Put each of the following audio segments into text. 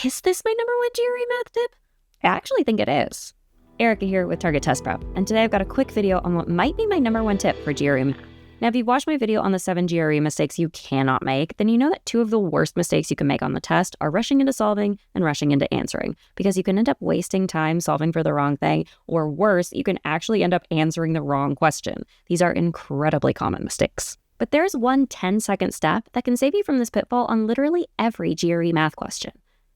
Is this my number one GRE math tip? I actually think it is. Erika here with Target Test Prep, and today I've got a quick video on what might be my number one tip for GRE Math. Now, if you've watched my video on the 7 GRE mistakes you cannot make, then you know that 2 of the worst mistakes you can make on the test are rushing into solving and rushing into answering, because you can end up wasting time solving for the wrong thing, or worse, you can actually end up answering the wrong question. These are incredibly common mistakes. But there's one 10-second step that can save you from this pitfall on literally every GRE math question.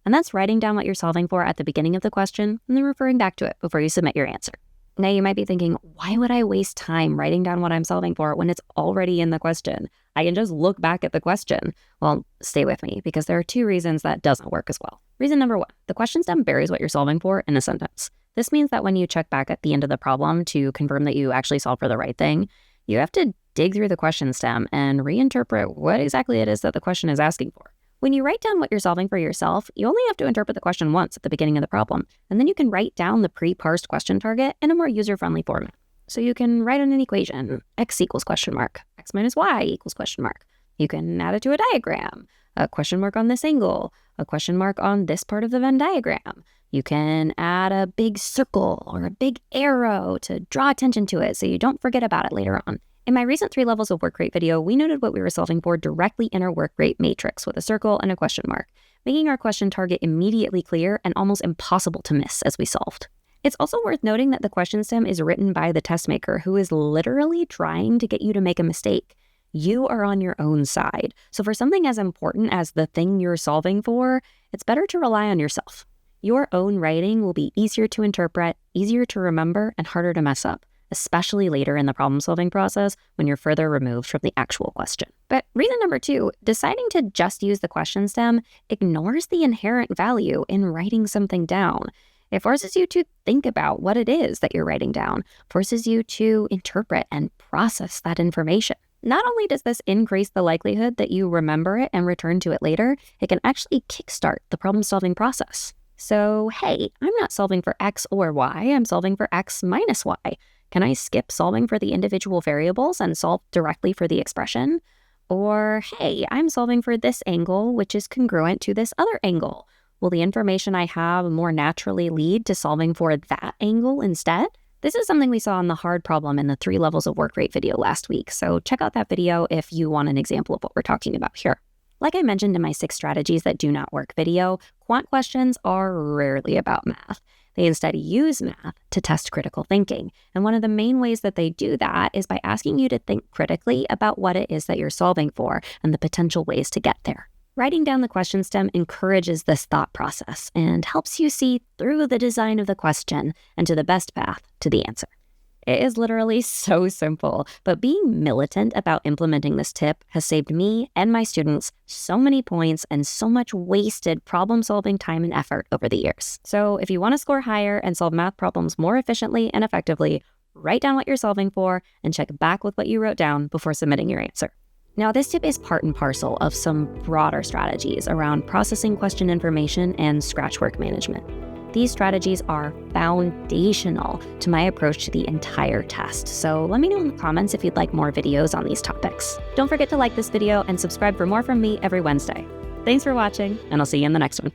And that's writing down what you're solving for at the beginning of the question and then referring back to it before you submit your answer. Now, you might be thinking, why would I waste time writing down what I'm solving for when it's already in the question? I can just look back at the question. Well, stay with me, because there are 2 reasons that doesn't work as well. Reason number 1, the question stem buries what you're solving for in a sentence. This means that when you check back at the end of the problem to confirm that you actually solved for the right thing, you have to dig through the question stem and reinterpret what exactly it is that the question is asking for. When you write down what you're solving for yourself, you only have to interpret the question once at the beginning of the problem, and then you can write down the pre-parsed question target in a more user-friendly format. So you can write an equation, x equals question mark, x minus y equals question mark. You can add it to a diagram, a question mark on this angle, a question mark on this part of the Venn diagram. You can add a big circle or a big arrow to draw attention to it so you don't forget about it later on. In my recent 3 levels of work rate video, we noted what we were solving for directly in our work rate matrix with a circle and a question mark, making our question target immediately clear and almost impossible to miss as we solved. It's also worth noting that the question stem is written by the test maker, who is literally trying to get you to make a mistake. You are on your own side. So for something as important as the thing you're solving for, it's better to rely on yourself. Your own writing will be easier to interpret, easier to remember, and harder to mess up, especially later in the problem-solving process when you're further removed from the actual question. But reason number 2, deciding to just use the question stem ignores the inherent value in writing something down. It forces you to think about what it is that you're writing down, forces you to interpret and process that information. Not only does this increase the likelihood that you remember it and return to it later, it can actually kickstart the problem-solving process. So, hey, I'm not solving for x or y, I'm solving for x minus y. Can I skip solving for the individual variables and solve directly for the expression? Or, hey, I'm solving for this angle, which is congruent to this other angle. Will the information I have more naturally lead to solving for that angle instead? This is something we saw in the hard problem in the 3 levels of work rate video last week, so check out that video if you want an example of what we're talking about here. Like I mentioned in my 6 strategies that do not work video, quant questions are rarely about math. They instead use math to test critical thinking. And one of the main ways that they do that is by asking you to think critically about what it is that you're solving for and the potential ways to get there. Writing down the question stem encourages this thought process and helps you see through the design of the question and to the best path to the answer. It is literally so simple, but being militant about implementing this tip has saved me and my students so many points and so much wasted problem-solving time and effort over the years. So if you want to score higher and solve math problems more efficiently and effectively, write down what you're solving for and check back with what you wrote down before submitting your answer. Now, this tip is part and parcel of some broader strategies around processing question information and scratch work management. These strategies are foundational to my approach to the entire test. So let me know in the comments if you'd like more videos on these topics. Don't forget to like this video and subscribe for more from me every Wednesday. Thanks for watching, and I'll see you in the next one.